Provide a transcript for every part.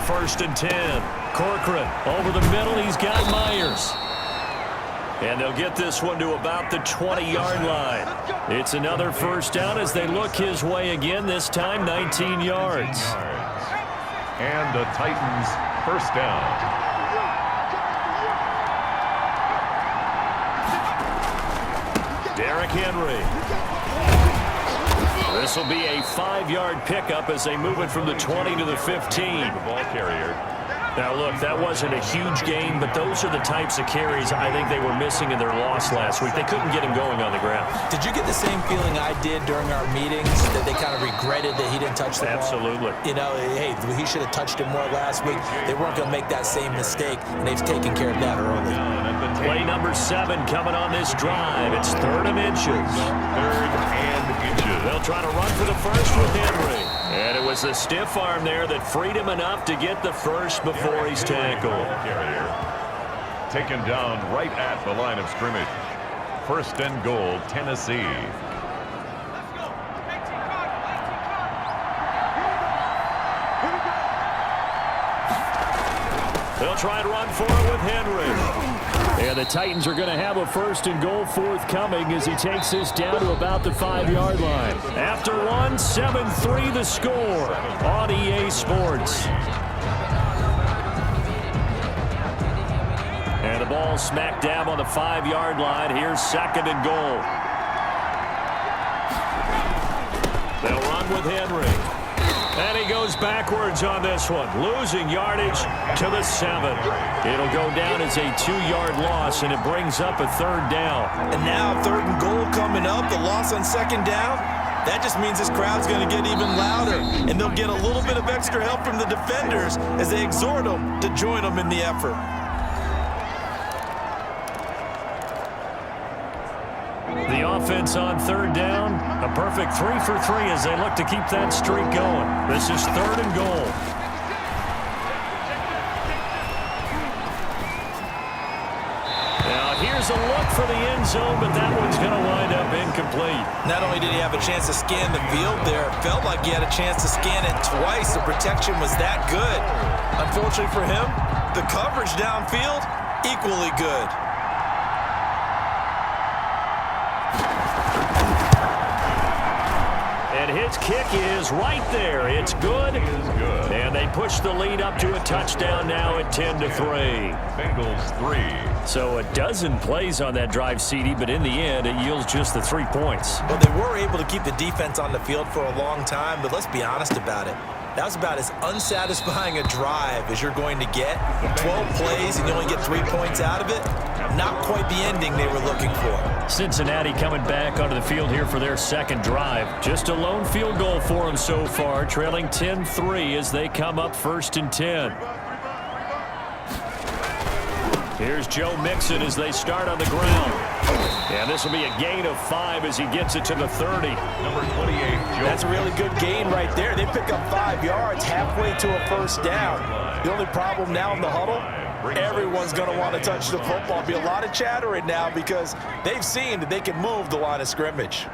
first and 10. Corcoran over the middle. He's got Myers. And they'll get this one to about the 20-yard line. It's another first down as they look his way again, this time 19 yards. And the Titans first down. Derrick Henry. This will be a 5-yard pickup as they move it from the 20 to the 15. The ball carrier. Now, look, that wasn't a huge gain, but those are the types of carries I think they were missing in their loss last week. They couldn't get him going on the ground. Did you get the same feeling I did during our meetings, that they kind of regretted that he didn't touch the ball? Absolutely. You know, hey, he should have touched it more last week. They weren't going to make that same mistake, and they've taken care of that early. Play number 7 coming on this drive. It's 3rd and inches. 3rd and inches. They'll try to run for the first with Henry. And it was the stiff arm there that freed him enough to get the first before he's tackled. Taken down right at the line of scrimmage. 1st and goal, Tennessee. They'll try to run for it with Henry. And the Titans are going to have a 1st and goal forthcoming as he takes this down to about the 5-yard line. After one, 7-3 the score on EA Sports. And the ball smack dab on the 5-yard line. Here's 2nd and goal. They'll run with Henry. And he goes backwards on this one, losing yardage to the 7. It'll go down as a 2-yard loss, and it brings up a 3rd down. And now 3rd and goal coming up, the loss on 2nd down. That just means this crowd's going to get even louder, and they'll get a little bit of extra help from the defenders as they exhort them to join them in the effort. The offense on 3rd down, a perfect 3 for 3 as they look to keep that streak going. This is 3rd and goal. Now here's a look for the end zone, but that one's going to wind up incomplete. Not only did he have a chance to scan the field there, it felt like he had a chance to scan it twice. The protection was that good. Unfortunately for him, the coverage downfield, equally good. And his kick is right there. It's good. And they push the lead up to a touchdown now at 10-3. Bengals 3. So a dozen plays on that drive, CD, but in the end, it yields just the 3 points. Well, they were able to keep the defense on the field for a long time, but let's be honest about it. That was about as unsatisfying a drive as you're going to get. 12 plays and you only get 3 points out of it. Not quite the ending they were looking for. Cincinnati coming back onto the field here for their 2nd drive. Just a lone field goal for them so far, trailing 10-3 as they come up 1st and 10. Here's Joe Mixon as they start on the ground. And this will be a gain of 5 as he gets it to the 30. Number 28, Joe. That's a really good gain right there. They pick up 5 yards halfway to a 1st down. The only problem now in the huddle, everyone's going to want to touch the football. There'll be a lot of chatter right now because they've seen that they can move the line of scrimmage.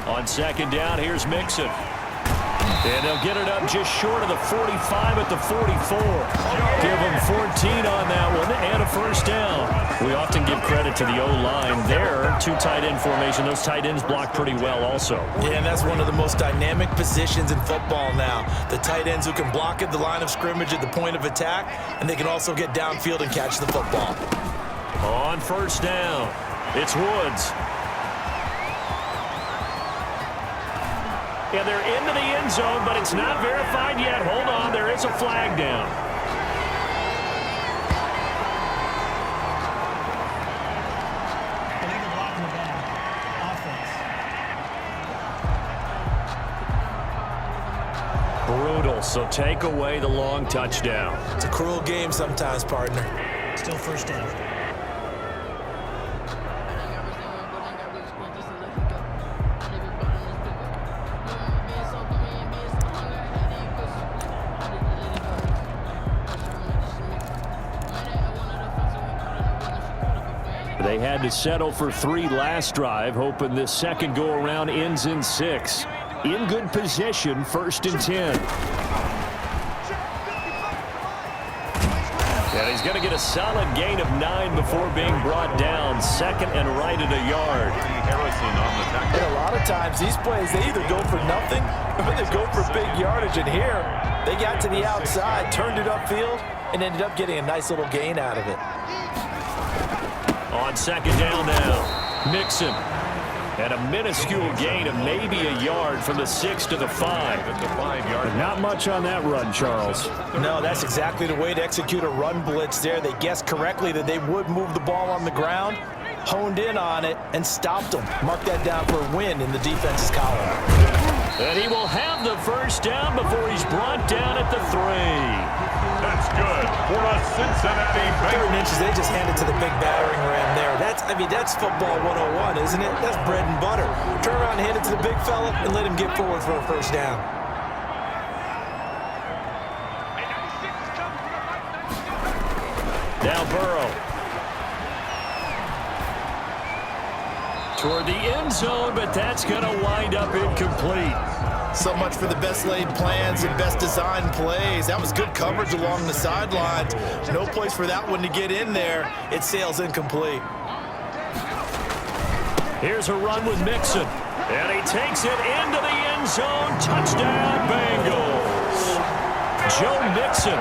On 2nd down, here's Mixon. And they'll get it up just short of the 45 at the 44. Give them 14 on that one and a 1st down. We often give credit to the O-line there. 2 tight end formation. Those tight ends block pretty well also. Yeah, and that's one of the most dynamic positions in football now. The tight ends who can block at the line of scrimmage at the point of attack, and they can also get downfield and catch the football. On 1st down, it's Woods. Yeah, they're into the end zone, but it's not verified yet. Hold on, there is a flag down. Brutal, so take away the long touchdown. It's a cruel game sometimes, partner. Still 1st down. They had to settle for 3 last drive, hoping this 2nd go-around ends in 6. in good position, 1st and 10. And he's going to get a solid gain of 9 before being brought down. 2nd and right at a yard. Harrison on the tackle. And a lot of times, these plays, they either go for nothing or they go for big yardage. And here, they got to the outside, turned it upfield, and ended up getting a nice little gain out of it. On 2nd down now, Mixon. And a minuscule gain of maybe a yard from the 6 to the 5. But not much on that run, Charles. No, that's exactly the way to execute a run blitz there. They guessed correctly that they would move the ball on the ground, honed in on it, and stopped them. Mark that down for a win in the defense's column. And he will have the 1st down before he's brought down at the 3. That's good for a Cincinnati Bengals. 3rd and inches, they just handed to the big battering ram there. That's football 101, isn't it? That's bread and butter. Turn around and hand it to the big fella and let him get forward for a 1st down. Now Burrow. Toward the end zone, but that's going to wind up incomplete. So much for the best laid plans and best designed plays. That was good coverage along the sidelines. No place for that one to get in there. It sails incomplete. Here's a run with Mixon. And he takes it into the end zone. Touchdown, Bengals. Joe Mixon,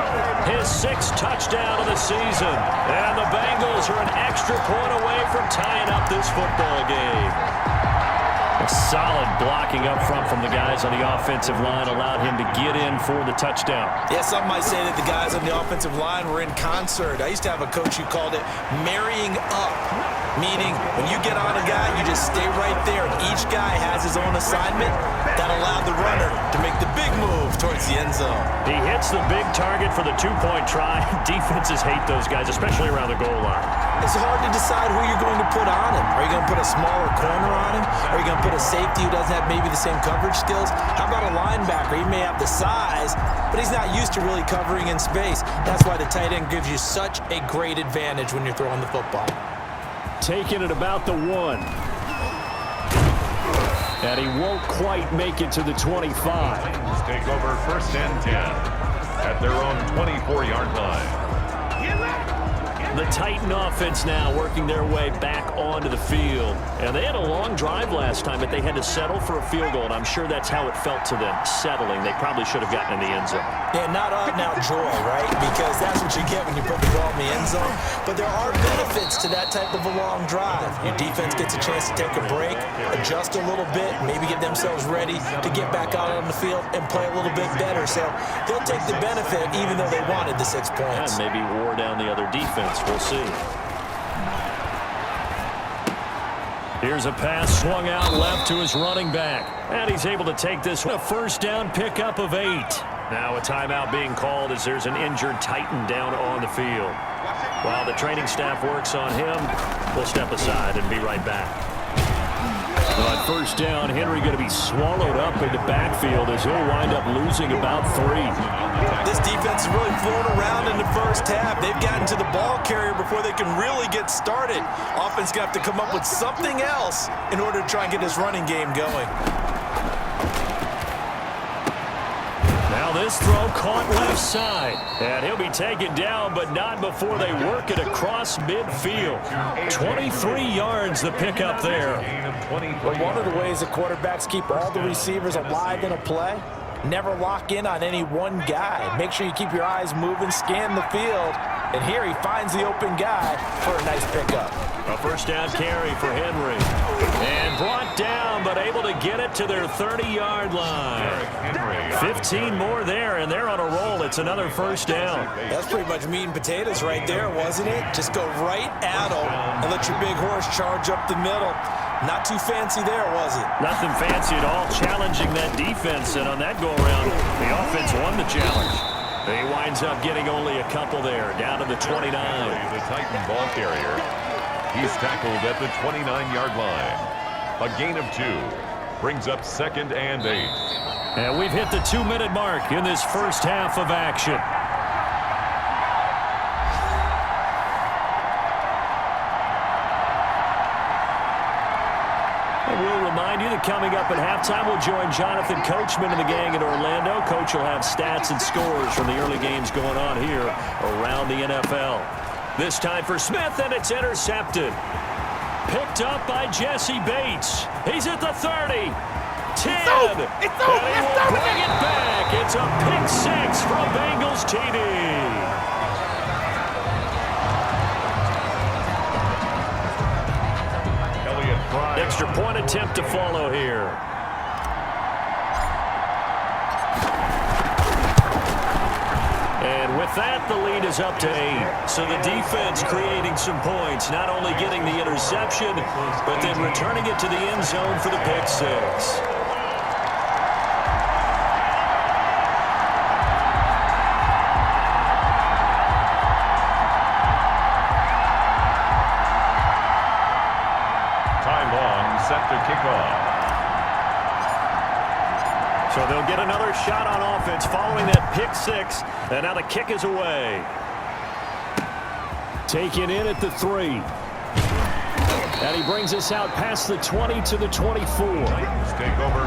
his 6th touchdown of the season. And the Bengals are an extra point away from tying up this football game. A solid blocking up front from the guys on the offensive line allowed him to get in for the touchdown. Yeah, some might say that the guys on the offensive line were in concert. I used to have a coach who called it marrying up, meaning when you get on a guy, you just stay right there. And each guy has his own assignment that allowed the runner to make the big move towards the end zone. He hits the big target for the 2-point try. Defenses hate those guys, especially around the goal line. It's hard to decide who you're going to put on him. Are you going to put a smaller corner on him? Are you going to put a safety who doesn't have maybe the same coverage skills? How about a linebacker? He may have the size, but he's not used to really covering in space. That's why the tight end gives you such a great advantage when you're throwing the football. Taking it about the 1. And he won't quite make it to the 25. Titans take over 1st and 10 at their own 24-yard line. The Titan offense now working their way back onto the field. And they had a long drive last time, but they had to settle for a field goal, and I'm sure that's how it felt to them, settling. They probably should have gotten in the end zone. Yeah, not out-and-out joy, right? Because that's what you get when you put the ball in the end zone. But there are benefits to that type of a long drive. Your defense gets a chance to take a break, adjust a little bit, maybe get themselves ready to get back out on the field and play a little bit better. So they'll take the benefit even though they wanted the 6 points. And maybe wore down the other defense. We'll see. Here's a pass swung out left to his running back. And he's able to take this one. A 1st down pickup of 8. Now a timeout being called as there's an injured Titan down on the field. While the training staff works on him, we'll step aside and be right back. On 1st down, Henry going to be swallowed up in the backfield as he'll wind up losing about 3. This defense is really flown around in the 1st half. They've gotten to the ball carrier before they can really get started. Offense going to have to come up with something else in order to try and get this running game going. Now this throw caught left side. And he'll be taken down, but not before they work it across midfield. 23 yards the pickup there. But one of the ways that quarterbacks keep all the receivers alive in a play, never lock in on any one guy. Make sure you keep your eyes moving, scan the field. And here he finds the open guy for a nice pickup. A 1st down carry for Henry. And brought down, but able to get it to their 30-yard line. 15 more there, and they're on a roll. It's another 1st down. That's pretty much meat and potatoes right there, wasn't it? Just go right at him and let your big horse charge up the middle. Not too fancy there, was it? Nothing fancy at all, challenging that defense. And on that go-around, the offense won the challenge. He winds up getting only a couple there, down to the 29. The Titan ball carrier. He's tackled at the 29-yard line. A gain of 2 brings up 2nd and 8. And we've hit the 2-minute mark in this 1st half of action. And we'll remind you that coming up at halftime, we'll join Jonathan Coachman and the gang in Orlando. Coach will have stats and scores from the early games going on here around the NFL. This time for Smith, and it's intercepted. Picked up by Jesse Bates. He's at the 30. 10. It's over. And he will bring it back. It's a pick six from Bengals TD. Extra point attempt to follow here. And with that, the lead is up to 8. So the defense creating some points, not only getting the interception, but then returning it to the end zone for the pick six. Set to kick off. So they'll get another shot on offense following that pick six, and now the kick is away. Taken in at the 3. And he brings us out past the 20 to the 24. Take over.